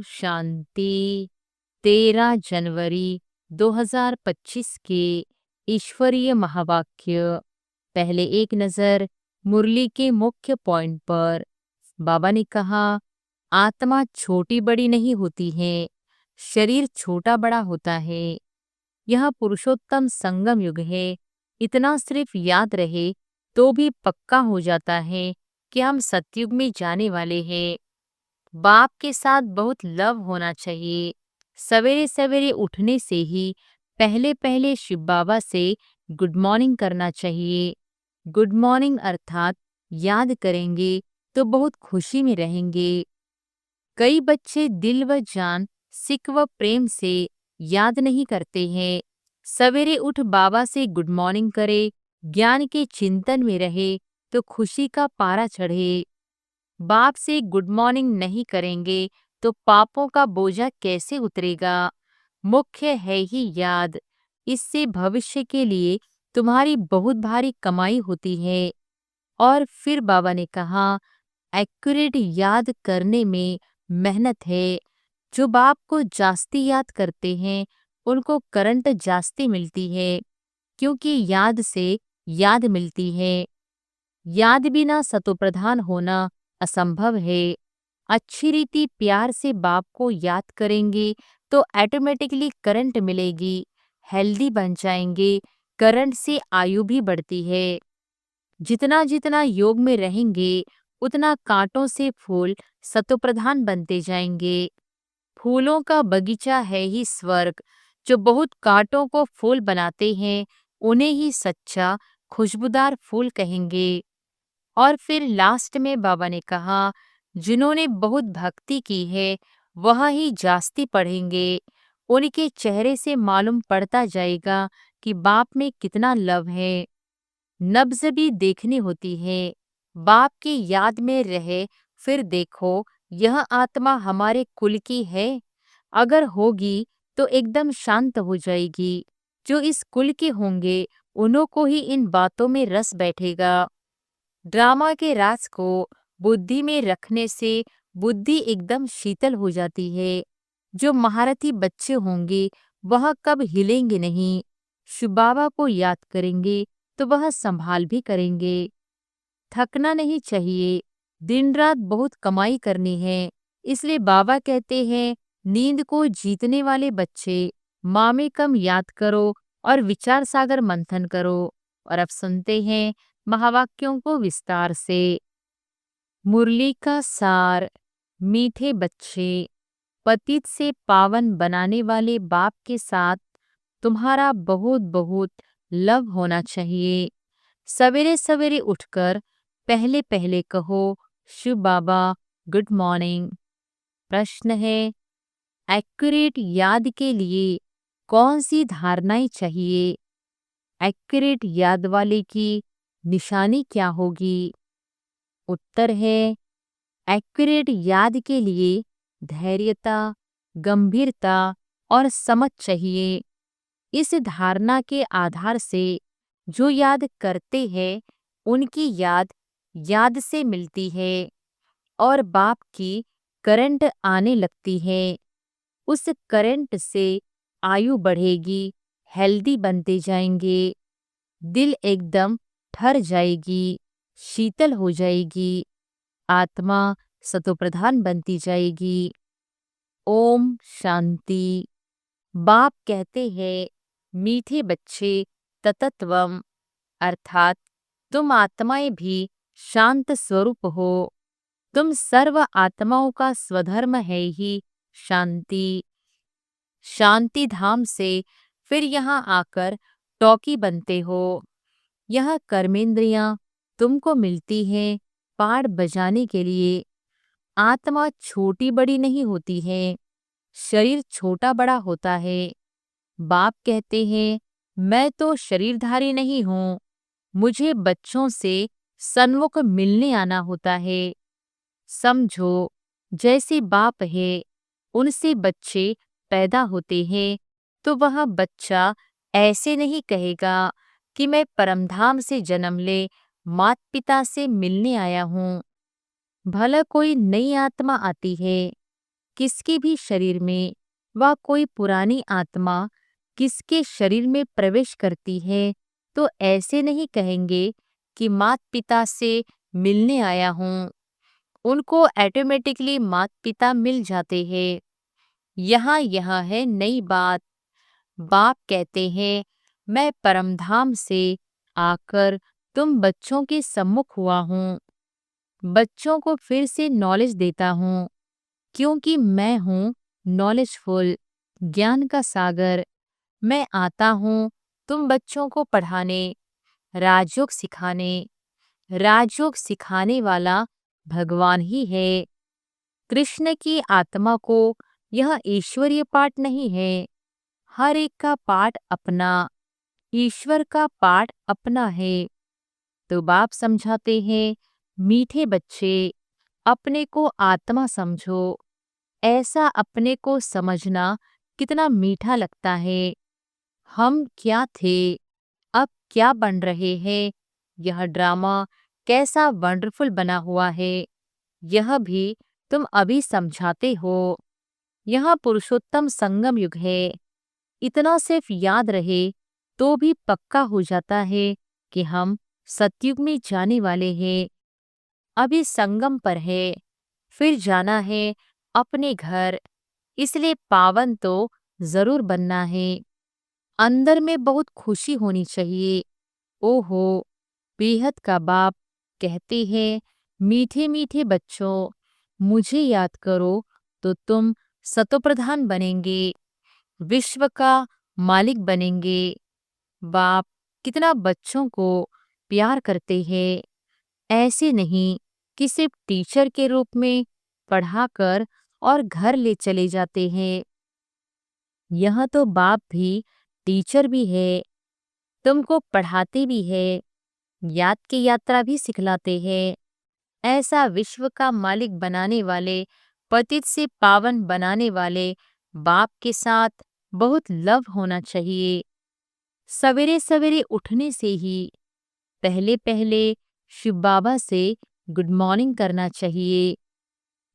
शांति। 13 जनवरी 2025 के ईश्वरीय महावाक्य। पहले एक नजर मुरली के मुख्य पॉइंट पर। बाबा ने कहा, आत्मा छोटी बड़ी नहीं होती है, शरीर छोटा बड़ा होता है। यह पुरुषोत्तम संगम युग है। इतना सिर्फ याद रहे तो भी पक्का हो जाता है कि हम सतयुग में जाने वाले हैं। बाप के साथ बहुत लव होना चाहिए। सवेरे सवेरे उठने से ही पहले पहले शिव बाबा से गुड मॉर्निंग करना चाहिए। गुड मॉर्निंग अर्थात याद करेंगे तो बहुत खुशी में रहेंगे। कई बच्चे दिल व जान, सिक व प्रेम से याद नहीं करते हैं। सवेरे उठ बाबा से गुड मॉर्निंग करे, ज्ञान के चिंतन में रहे तो खुशी का पारा चढ़े। बाप से गुड मॉर्निंग नहीं करेंगे तो पापों का बोझा कैसे उतरेगा। मुख्य है ही याद। इससे भविष्य के लिए तुम्हारी बहुत भारी कमाई होती है। और फिर बाबा ने कहा, एक्यूरेट याद करने में मेहनत है। जो बाप को जास्ती याद करते हैं उनको करंट जास्ती मिलती है, क्योंकि याद से याद मिलती है। याद बिना सतोप्रधान होना असंभव है। अच्छी रीति प्यार से बाप को याद करेंगे तो ऑटोमेटिकली करंट मिलेगी, हेल्दी बन जाएंगे। करंट से आयु भी बढ़ती है। जितना जितना योग में रहेंगे उतना कांटों से फूल सतोप्रधान बनते जाएंगे। फूलों का बगीचा है ही स्वर्ग। जो बहुत कांटों को फूल बनाते हैं उन्हें ही सच्चा खुशबूदार फूल कहेंगे। और फिर लास्ट में बाबा ने कहा, जिन्होंने बहुत भक्ति की है वह ही जास्ती पढ़ेंगे। उनके चेहरे से मालूम पड़ता जाएगा कि बाप में कितना लव है। नब्ज भी देखनी होती है। बाप की याद में रहे फिर देखो यह आत्मा हमारे कुल की है। अगर होगी तो एकदम शांत हो जाएगी। जो इस कुल के होंगे उन्हों को ही इन बातों में रस बैठेगा। ड्रामा के राज को बुद्धि में रखने से बुद्धि एकदम शीतल हो जाती है। जो महारथी बच्चे होंगे वह कब हिलेंगे नहीं। शिव बाबा को याद करेंगे तो वह संभाल भी करेंगे। थकना नहीं चाहिए। दिन रात बहुत कमाई करनी है। इसलिए बाबा कहते हैं, नींद को जीतने वाले बच्चे माँ में कम याद करो और विचार सागर मंथन करो। और अब सुनते हैं महावाक्यों को विस्तार से। मुरली का सार। मीठे बच्चे, पतित से पावन बनाने वाले बाप के साथ तुम्हारा बहुत बहुत लव होना चाहिए। सवेरे सवेरे उठकर पहले पहले कहो, शिव बाबा गुड मॉर्निंग। प्रश्न है, एक्यूरेट याद के लिए कौन सी धारणाएं चाहिए? एक्यूरेट याद वाले की निशानी क्या होगी? उत्तर है, एक्यूरेट याद के लिए धैर्यता, गंभीरता और समझ चाहिए। इस धारणा के आधार से जो याद करते हैं उनकी याद याद से मिलती है और बाप की करंट आने लगती है। उस करंट से आयु बढ़ेगी, हेल्दी बनते जाएंगे। दिल एकदम ठर जाएगी, शीतल हो जाएगी। आत्मा सतोप्रधान बनती जाएगी। ओम शांति। बाप कहते हैं, मीठे बच्चे ततत्वम अर्थात तुम आत्माएं भी शांत स्वरूप हो। तुम सर्व आत्माओं का स्वधर्म है ही शांति। शांति धाम से फिर यहाँ आकर टॉकी बनते हो। यह कर्मेंद्रियां तुमको मिलती हैं पाठ बजाने के लिए। आत्मा छोटी बड़ी नहीं होती है, शरीर छोटा बड़ा होता है। बाप कहते हैं, मैं तो शरीरधारी नहीं हूँ, मुझे बच्चों से सन्मुख मिलने आना होता है। समझो, जैसे बाप है उनसे बच्चे पैदा होते हैं तो वह बच्चा ऐसे नहीं कहेगा कि मैं परमधाम से जन्म ले मात पिता से मिलने आया हूँ। भला कोई नई आत्मा आती है, किसके भी शरीर में व कोई पुरानी आत्मा किसके शरीर में प्रवेश करती है, तो ऐसे नहीं कहेंगे कि माता पिता से मिलने आया हूँ। उनको ऑटोमेटिकली माता पिता मिल जाते हैं। यहाँ यह है नई बात। बाप कहते हैं, मैं परमधाम से आकर तुम बच्चों के सम्मुख हुआ हूँ। बच्चों को फिर से नॉलेज देता हूँ, क्योंकि मैं हूँ नॉलेजफुल, ज्ञान का सागर। मैं आता हूँ तुम बच्चों को पढ़ाने, राजयोग सिखाने। राजयोग सिखाने वाला भगवान ही है। कृष्ण की आत्मा को यह ईश्वरीय पाठ नहीं है। हर एक का पाठ अपना, ईश्वर का पाठ अपना है। तो बाप समझाते हैं, मीठे बच्चे, अपने को आत्मा समझो। ऐसा अपने को समझना कितना मीठा लगता है। हम क्या थे, अब क्या बन रहे हैं, यह ड्रामा कैसा वंडरफुल बना हुआ है, यह भी तुम अभी समझाते हो। यह पुरुषोत्तम संगम युग है। इतना सिर्फ याद रहे तो भी पक्का हो जाता है कि हम सतयुग में जाने वाले हैं। अभी संगम पर है, फिर जाना है अपने घर, इसलिए पावन तो जरूर बनना है। अंदर में बहुत खुशी होनी चाहिए। ओहो, बेहद का बाप कहते हैं, मीठे मीठे बच्चों, मुझे याद करो तो तुम सतोप्रधान बनेंगे, विश्व का मालिक बनेंगे। बाप कितना बच्चों को प्यार करते हैं। ऐसे नहीं कि सिर्फ टीचर के रूप में पढ़ाकर और घर ले चले जाते हैं। यह तो बाप भी टीचर भी है, तुमको पढ़ाते भी है, याद की यात्रा भी सिखलाते हैं। ऐसा विश्व का मालिक बनाने वाले, पतित से पावन बनाने वाले बाप के साथ बहुत लव होना चाहिए। सवेरे सवेरे उठने से ही पहले पहले शिव बाबा से गुड मॉर्निंग करना चाहिए।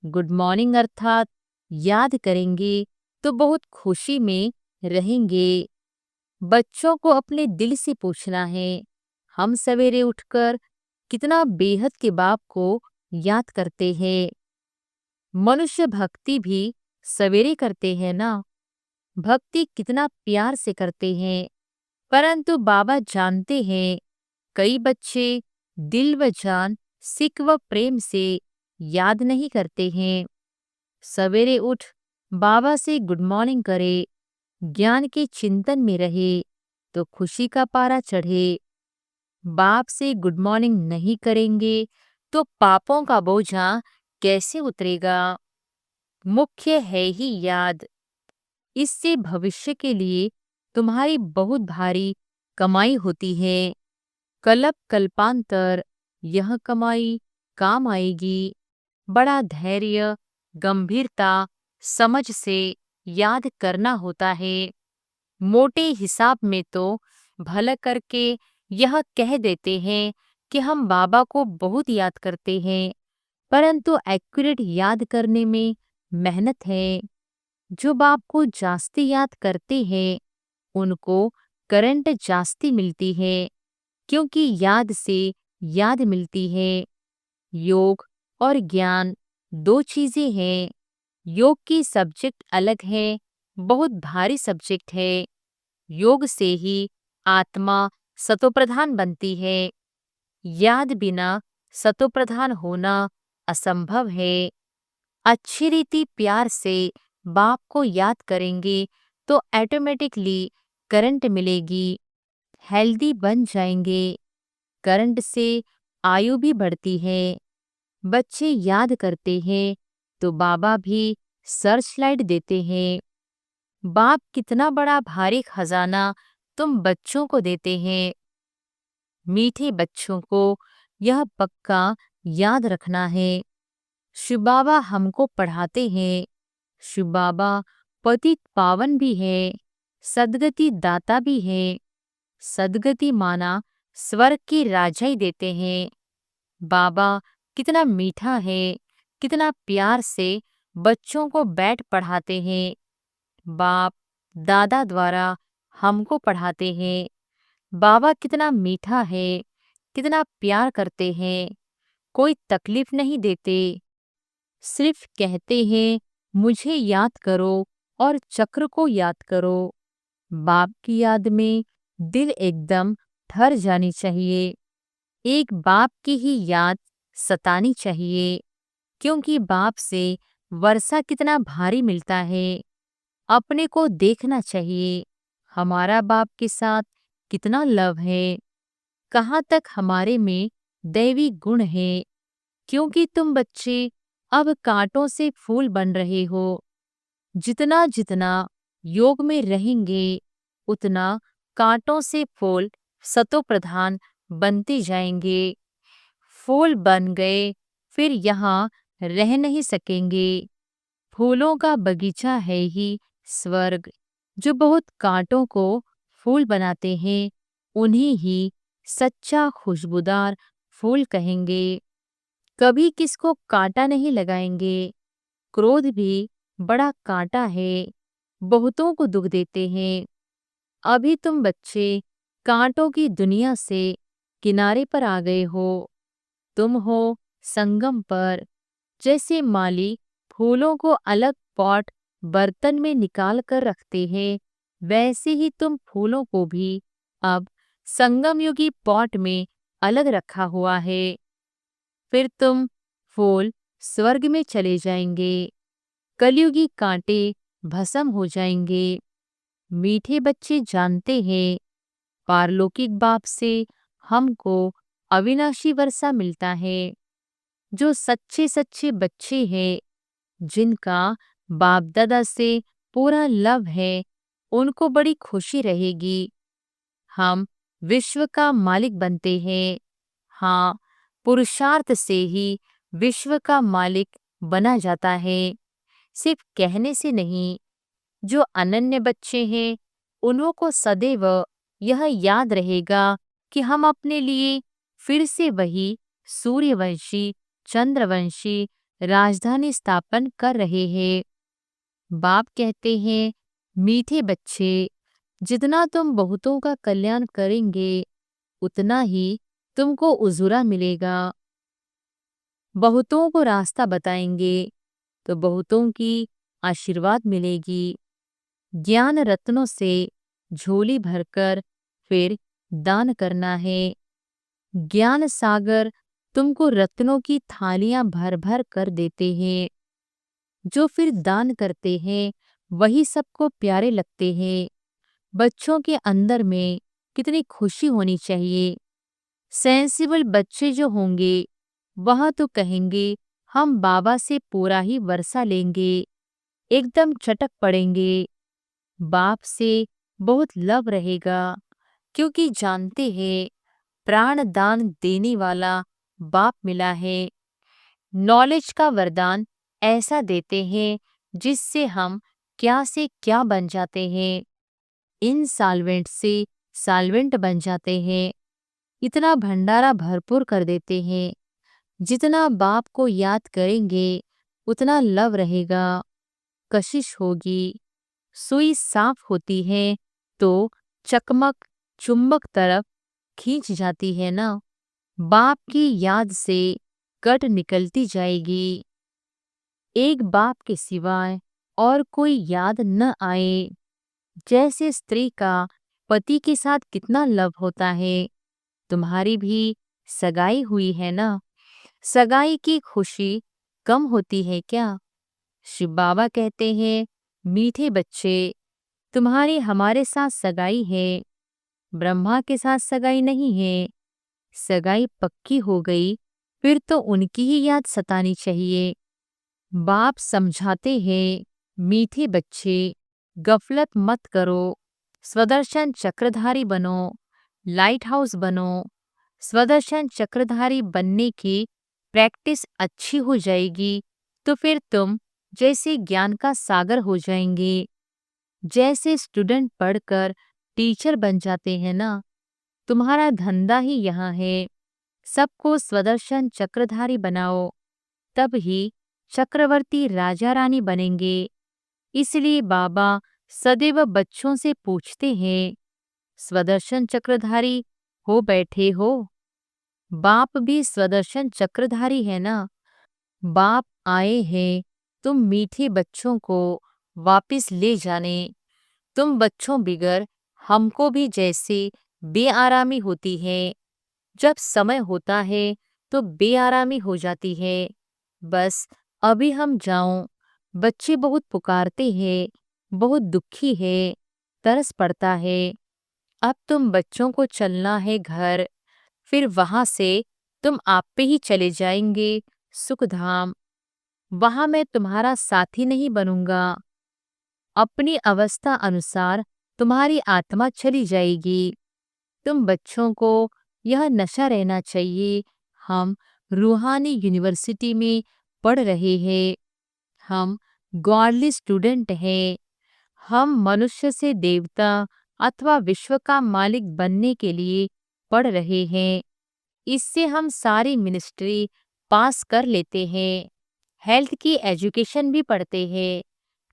गुड मॉर्निंग अर्थात याद करेंगे तो बहुत खुशी में रहेंगे। बच्चों को अपने दिल से पूछना है, हम सवेरे उठकर कितना बेहद के बाप को याद करते हैं। मनुष्य भक्ति भी सवेरे करते हैं ना। भक्ति कितना प्यार से करते हैं, परंतु बाबा जानते हैं कई बच्चे दिल व जान, सिक व प्रेम से याद नहीं करते हैं। सवेरे उठ बाबा से गुड मॉर्निंग करे, ज्ञान के चिंतन में रहे तो खुशी का पारा चढ़े। बाप से गुड मॉर्निंग नहीं करेंगे तो पापों का बोझा कैसे उतरेगा। मुख्य है ही याद। इससे भविष्य के लिए तुम्हारी बहुत भारी कमाई होती है। कल्प कल्पांतर यह कमाई काम आएगी। बड़ा धैर्य, गंभीरता, समझ से याद करना होता है। मोटे हिसाब में तो भला करके यह कह देते हैं कि हम बाबा को बहुत याद करते हैं, परंतु एक्यूरेट याद करने में मेहनत है। जो बाप को जास्ती याद करते हैं उनको करंट जास्ती मिलती है, क्योंकि याद से याद मिलती है। योग और ज्ञान दो चीजें हैं। योग की सब्जेक्ट अलग है, बहुत भारी सब्जेक्ट है। योग से ही आत्मा सतोप्रधान बनती है। याद बिना सतोप्रधान होना असंभव है। अच्छी रीति प्यार से बाप को याद करेंगे तो ऑटोमेटिकली करंट मिलेगी, हेल्दी बन जाएंगे। करंट से आयु भी बढ़ती है। बच्चे याद करते हैं तो बाबा भी सर्च लाइट देते हैं। बाप कितना बड़ा भारी खजाना तुम बच्चों को देते हैं। मीठे बच्चों को यह पक्का याद रखना है। शिव बाबा हमको पढ़ाते हैं। शिव बाबा पतित पावन भी है, सद्गति दाता भी है। सद्गति माना स्वर्ग की राजा ही देते हैं। बाबा कितना मीठा है, कितना प्यार से बच्चों को बैठ पढ़ाते हैं। बाप दादा द्वारा हमको पढ़ाते हैं। बाबा कितना मीठा है, कितना प्यार करते हैं, कोई तकलीफ नहीं देते, सिर्फ कहते हैं मुझे याद करो और चक्र को याद करो। बाप की याद में दिल एकदम ठर जानी चाहिए। एक बाप की ही याद सतानी चाहिए, क्योंकि बाप से वर्षा कितना भारी मिलता है। अपने को देखना चाहिए, हमारा बाप के साथ कितना लव है, कहाँ तक हमारे में दैवी गुण है। क्योंकि तुम बच्चे अब कांटों से फूल बन रहे हो। जितना जितना योग में रहेंगे, उतना कांटों से फूल सतो प्रधान बनते जाएंगे। फूल बन गए, फिर यहाँ रह नहीं सकेंगे। फूलों का बगीचा है ही स्वर्ग। जो बहुत कांटों को फूल बनाते हैं, उन्हीं ही सच्चा खुशबूदार फूल कहेंगे। कभी किसको कांटा नहीं लगाएंगे। क्रोध भी बड़ा कांटा है, बहुतों को दुख देते हैं। अभी तुम बच्चे कांटों की दुनिया से किनारे पर आ गए हो। तुम हो संगम पर। जैसे माली फूलों को अलग पॉट बर्तन में निकाल कर रखते हैं, वैसे ही तुम फूलों को भी अब संगम युगी पॉट में अलग रखा हुआ है। फिर तुम फूल स्वर्ग में चले जाएंगे। कलयुगी कांटे भस्म हो जाएंगे। मीठे बच्चे जानते हैं, पारलौकिक बाप से हमको अविनाशी वर्षा मिलता है। जो सच्चे सच्चे बच्चे हैं, जिनका बाप दादा से पूरा लव है, उनको बड़ी खुशी रहेगी। हम विश्व का मालिक बनते हैं। हाँ, पुरुषार्थ से ही विश्व का मालिक बना जाता है, सिर्फ कहने से नहीं। जो अनन्य बच्चे हैं, उन्हों को सदैव यह याद रहेगा कि हम अपने लिए फिर से वही सूर्यवंशी चंद्रवंशी राजधानी स्थापन कर रहे हैं। बाप कहते हैं, मीठे बच्चे, जितना तुम बहुतों का कल्याण करेंगे, उतना ही तुमको उजूरा मिलेगा। बहुतों को रास्ता बताएंगे तो बहुतों की आशीर्वाद मिलेगी। ज्ञान रत्नों से झोली भरकर फिर दान करना है। ज्ञान सागर तुमको रत्नों की थालियां भर भर कर देते हैं। जो फिर दान करते हैं, वही सबको प्यारे लगते हैं। बच्चों के अंदर में कितनी खुशी होनी चाहिए। सेंसिबल बच्चे जो होंगे, वह तो कहेंगे हम बाबा से पूरा ही वर्षा लेंगे, एकदम चटक पड़ेंगे। बाप से बहुत लव रहेगा, क्योंकि जानते हैं प्राण दान देने वाला बाप मिला है। नॉलेज का वरदान ऐसा देते हैं जिससे हम क्या से क्या बन जाते हैं। इनसॉल्वेंट से सॉल्वेंट बन जाते हैं। इतना भंडारा भरपूर कर देते हैं। जितना बाप को याद करेंगे, उतना लव रहेगा। कशिश होगी। सुई साफ होती है तो चकमक चुंबक तरफ खींच जाती है ना। बाप की याद से कट निकलती जाएगी। एक बाप के सिवाय और कोई याद न आए। जैसे स्त्री का पति के साथ कितना लव होता है, तुम्हारी भी सगाई हुई है ना। सगाई की खुशी कम होती है क्या? शिव बाबा कहते हैं, मीठे बच्चे, तुम्हारी हमारे साथ सगाई है, ब्रह्मा के साथ सगाई नहीं है। सगाई पक्की हो गई, फिर तो उनकी ही याद सतानी चाहिए। बाप समझाते हैं, मीठे बच्चे, गफलत मत करो, स्वदर्शन चक्रधारी बनो, लाइट हाउस बनो। स्वदर्शन चक्रधारी बनने की प्रैक्टिस अच्छी हो जाएगी तो फिर तुम जैसे ज्ञान का सागर हो जाएंगे। जैसे स्टूडेंट पढ़कर टीचर बन जाते हैं ना, तुम्हारा धंधा ही यहाँ है। सबको स्वदर्शन चक्रधारी बनाओ, तब ही चक्रवर्ती राजा रानी बनेंगे। इसलिए बाबा सदैव बच्चों से पूछते हैं, स्वदर्शन चक्रधारी हो बैठे हो? बाप भी स्वदर्शन चक्रधारी है ना? बाप आए हैं तुम मीठे बच्चों को वापिस ले जाने। तुम बच्चों बिगर हमको भी जैसे बेआरामी होती है। जब समय होता है तो बेआरामी हो जाती है। बस अभी हम जाऊं। बच्चे बहुत पुकारते हैं, बहुत दुखी है, तरस पड़ता है। अब तुम बच्चों को चलना है घर, फिर वहां से तुम आप पे ही चले जाएंगे सुखधाम। वहां मैं तुम्हारा साथी नहीं बनूंगा। अपनी अवस्था अनुसार तुम्हारी आत्मा चली जाएगी। तुम बच्चों को यह नशा रहना चाहिए, हम रूहानी यूनिवर्सिटी में पढ़ रहे हैं, हम गॉडली स्टूडेंट हैं, हम मनुष्य से देवता अथवा विश्व का मालिक बनने के लिए पढ़ रहे हैं। इससे हम सारी मिनिस्ट्री पास कर लेते हैं, हेल्थ की एजुकेशन भी पढ़ते हैं,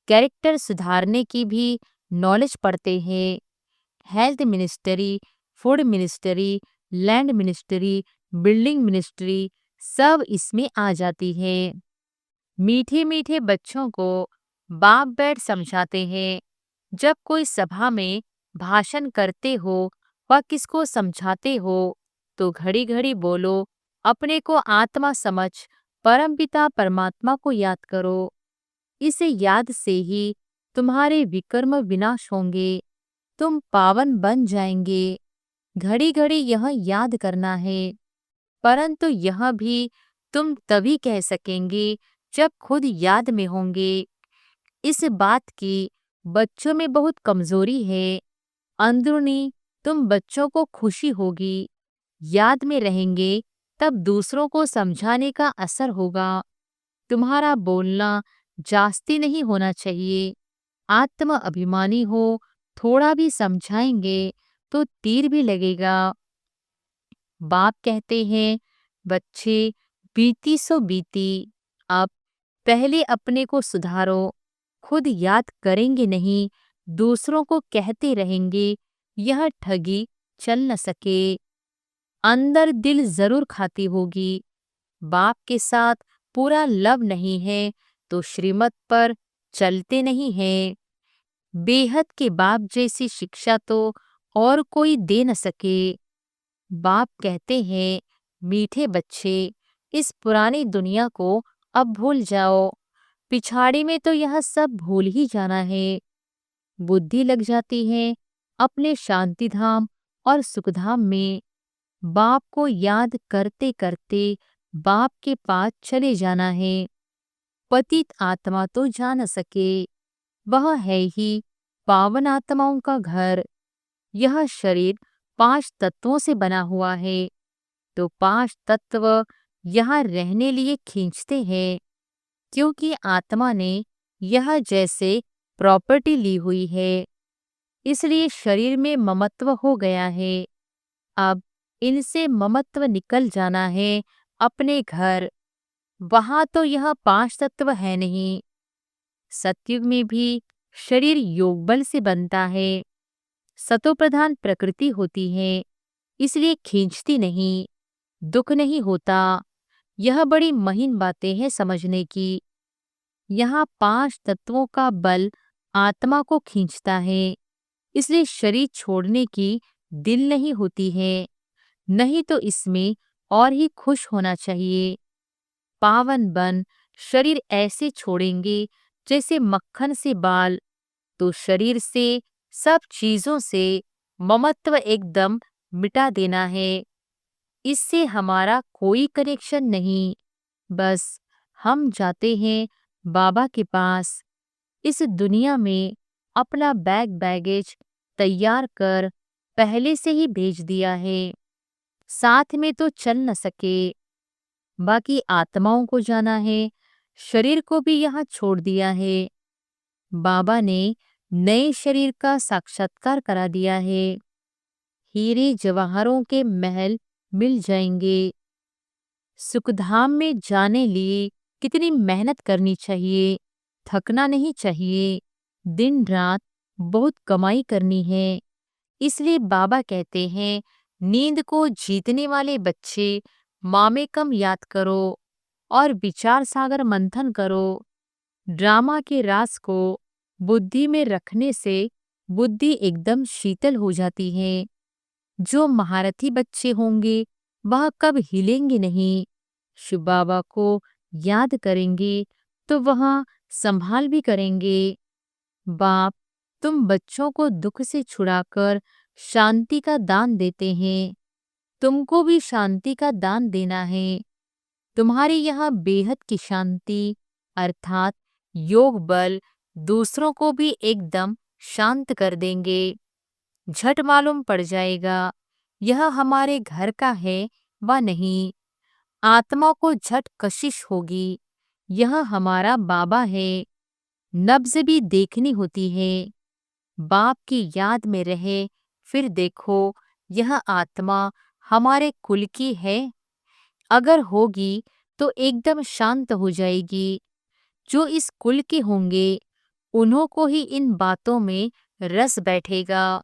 कैरेक्टर सुधारने की भी नॉलेज पढ़ते हैं। Health ministry, food ministry, land ministry, building ministry सब इसमें आ जाती है। मीठे मीठे बच्चों को बाप बैठ समझाते हैं। जब कोई सभा में भाषण करते हो व किसको समझाते हो तो घड़ी घड़ी बोलो, अपने को आत्मा समझ परमपिता परमात्मा को याद करो। इसे याद से ही तुम्हारे विकर्म विनाश होंगे, तुम पावन बन जाएंगे। घड़ी घड़ी यह याद करना है। परंतु यह भी तुम तभी कह सकेंगे जब खुद याद में होंगे। इस बात की बच्चों में बहुत कमजोरी है। अंदरूनी तुम बच्चों को खुशी होगी, याद में रहेंगे, तब दूसरों को समझाने का असर होगा। तुम्हारा बोलना जास्ती नहीं होना चाहिए। आत्म अभिमानी हो, थोड़ा भी समझाएंगे तो तीर भी लगेगा। बाप कहते हैं, बच्चे बीती सो बीती, अब पहले अपने को सुधारो। खुद याद करेंगे नहीं, दूसरों को कहते रहेंगे, यह ठगी चल न सके। अंदर दिल जरूर खाती होगी। बाप के साथ पूरा लव नहीं है तो श्रीमत पर चलते नहीं हैं। बेहद के बाप जैसी शिक्षा तो और कोई दे न सके। बाप कहते हैं, मीठे बच्चे, इस पुरानी दुनिया को अब भूल जाओ। पिछाड़ी में तो यह सब भूल ही जाना है। बुद्धि लग जाती है अपने शांति धाम और सुखधाम में। बाप को याद करते करते बाप के पास चले जाना है। पतित आत्मा तो जा न सके, वह है ही पावन आत्माओं का घर। यह शरीर 5 तत्वों से बना हुआ है, तो 5 तत्व यहाँ रहने लिए खींचते हैं, क्योंकि आत्मा ने यह जैसे प्रॉपर्टी ली हुई है, इसलिए शरीर में ममत्व हो गया है। अब इनसे ममत्व निकल जाना है अपने घर। वहां तो यह 5 तत्व है नहीं। सतयुग में भी शरीर योग बल से बनता है। सतोप्रधान प्रकृति होती है, इसलिए खींचती नहीं, दुख नहीं होता। यह बड़ी महीन बातें हैं समझने की। यहाँ 5 तत्वों का बल आत्मा को खींचता है, इसलिए शरीर छोड़ने की दिल नहीं होती है। नहीं तो इसमें और ही खुश होना चाहिए। पावन बन शरीर ऐसे छोड़ेंगे जैसे मक्खन से बाल, तो शरीर से सब चीजों से ममत्व एकदम मिटा देना है। इससे हमारा कोई कनेक्शन नहीं। बस हम जाते हैं बाबा के पास। इस दुनिया में अपना बैगेज तैयार कर पहले से ही भेज दिया है। साथ में तो चल न सके। बाकी आत्माओं को जाना है, शरीर को भी यहाँ छोड़ दिया है। बाबा ने नए शरीर का साक्षात्कार करा दिया है। हीरे जवाहरों के महल मिल जाएंगे। सुखधाम में जाने लिए कितनी मेहनत करनी चाहिए, थकना नहीं चाहिए, दिन रात बहुत कमाई करनी है। इसलिए बाबा कहते हैं, नींद को जीतने वाले बच्चे माँ में कम याद करो और विचार सागर मंथन करो। ड्रामा के रास को बुद्धि में रखने से बुद्धि एकदम शीतल हो जाती है। जो महारथी बच्चे होंगे वह कब हिलेंगे नहीं। शिव बाबा को याद करेंगे तो वह संभाल भी करेंगे। बाप, तुम बच्चों को दुख से छुड़ाकर शांति का दान देते हैं। तुमको भी शांति का दान देना है। तुम्हारी यहाँ बेहद की शांति अर्थात योग बल दूसरों को भी एकदम शांत कर देंगे। झट मालूम पड़ जाएगा यह हमारे घर का है व नहीं। आत्मा को झट कशिश होगी, यह हमारा बाबा है। नब्ज भी देखनी होती है। बाप की याद में रहे, फिर देखो यह आत्मा हमारे कुल की है। अगर होगी तो एकदम शांत हो जाएगी। जो इस कुल के होंगे उन्हों को ही इन बातों में रस बैठेगा।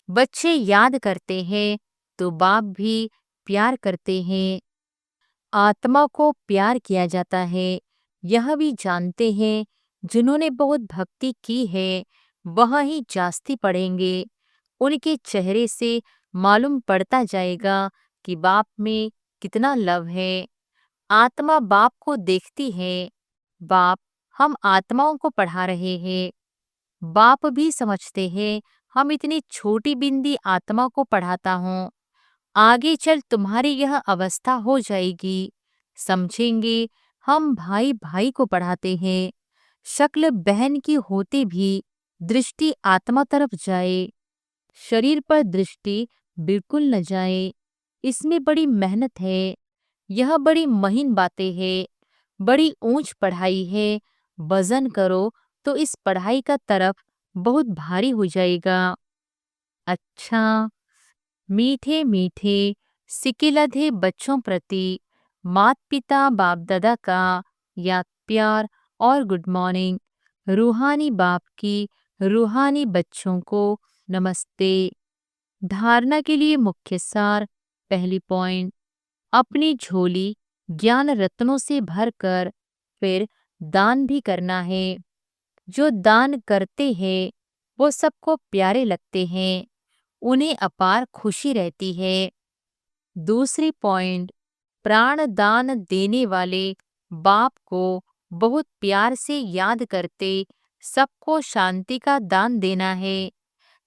बच्चे याद करते हैं तो बाप भी प्यार करते हैं। आत्मा को प्यार किया जाता है, यह भी जानते हैं। जिन्होंने बहुत भक्ति की है वह ही जास्ती पढ़ेंगे। उनके चेहरे से मालूम पड़ता जाएगा कि बाप में कितना लव है। आत्मा बाप को देखती है। बाप हम आत्माओं को पढ़ा रहे हैं। बाप भी समझते हैं हम इतनी छोटी बिंदी आत्मा को पढ़ाता हूँ। आगे चल तुम्हारी यह अवस्था हो जाएगी। समझेंगे हम भाई भाई को पढ़ाते हैं। शक्ल बहन की होते भी दृष्टि आत्मा तरफ जाए, शरीर पर दृष्टि बिल्कुल न जाए। इसमें बड़ी मेहनत है। यह बड़ी महीन बातें हैं, बड़ी ऊंच पढ़ाई है। वजन करो तो इस पढ़ाई का तरफ बहुत भारी हो जाएगा। अच्छा, मीठे मीठे सिकिलधे बच्चों प्रति मात पिता बाप दादा का याद प्यार और गुड मॉर्निंग। रूहानी बाप की रूहानी बच्चों को नमस्ते। धारणा के लिए मुख्य सार। पहली पॉइंट, अपनी झोली ज्ञान रत्नों से भरकर फिर दान भी करना है। जो दान करते हैं वो सबको प्यारे लगते हैं, उन्हें अपार खुशी रहती है। दूसरी पॉइंट, प्राण दान देने वाले बाप को बहुत प्यार से याद करते सबको शांति का दान देना है।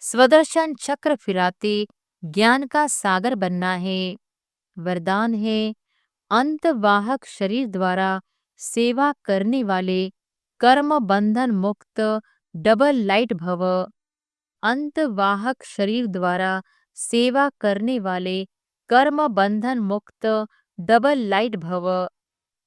स्वदर्शन चक्र फिराते ज्ञान का सागर बनना है। वरदान है, अंतवाहक शरीर द्वारा सेवा करने वाले कर्म बंधन मुक्त डबल लाइट भव। अंतवाहक शरीर द्वारा सेवा करने वाले कर्म बंधन मुक्त डबल लाइट भव।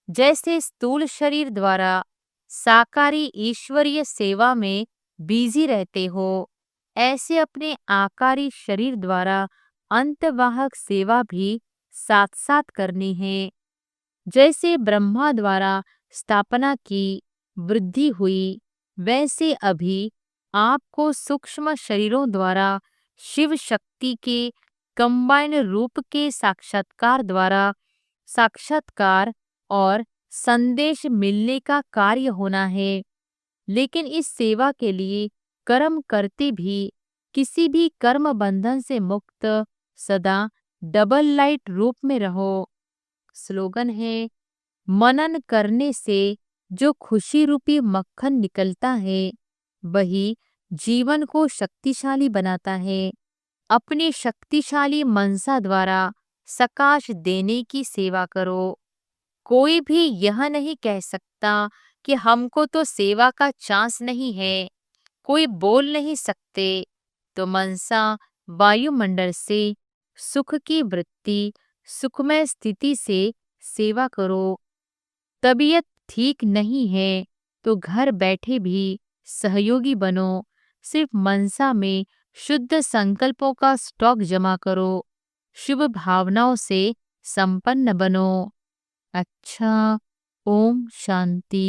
जैसे स्थूल शरीर द्वारा साकारी ईश्वरीय सेवा में बिजी रहते हो, ऐसे अपने आकारी शरीर द्वारा अंतवाहक सेवा भी साथ साथ करनी है। जैसे ब्रह्मा द्वारा स्थापना की वृद्धि हुई, वैसे अभी आपको सूक्ष्म शरीरों द्वारा शिव शक्ति के कंबाइन रूप के साक्षात्कार द्वारा साक्षात्कार और संदेश मिलने का कार्य होना है। लेकिन इस सेवा के लिए कर्म करते भी किसी भी कर्म बंधन से मुक्त सदा डबल लाइट रूप में रहो। स्लोगन है, मनन करने से जो खुशी रूपी मक्खन निकलता है वही जीवन को शक्तिशाली बनाता है। अपने शक्तिशाली मनसा द्वारा सकाश देने की सेवा करो। कोई भी यह नहीं कह सकता कि हमको तो सेवा का चांस नहीं है, कोई बोल नहीं सकते। तो मनसा वायुमंडल से सुख की वृत्ति सुखमय स्थिति से सेवा करो। तबीयत ठीक नहीं है तो घर बैठे भी सहयोगी बनो। सिर्फ मनसा में शुद्ध संकल्पों का स्टॉक जमा करो। शुभ भावनाओं से संपन्न बनो। अच्छा, ओम शांति।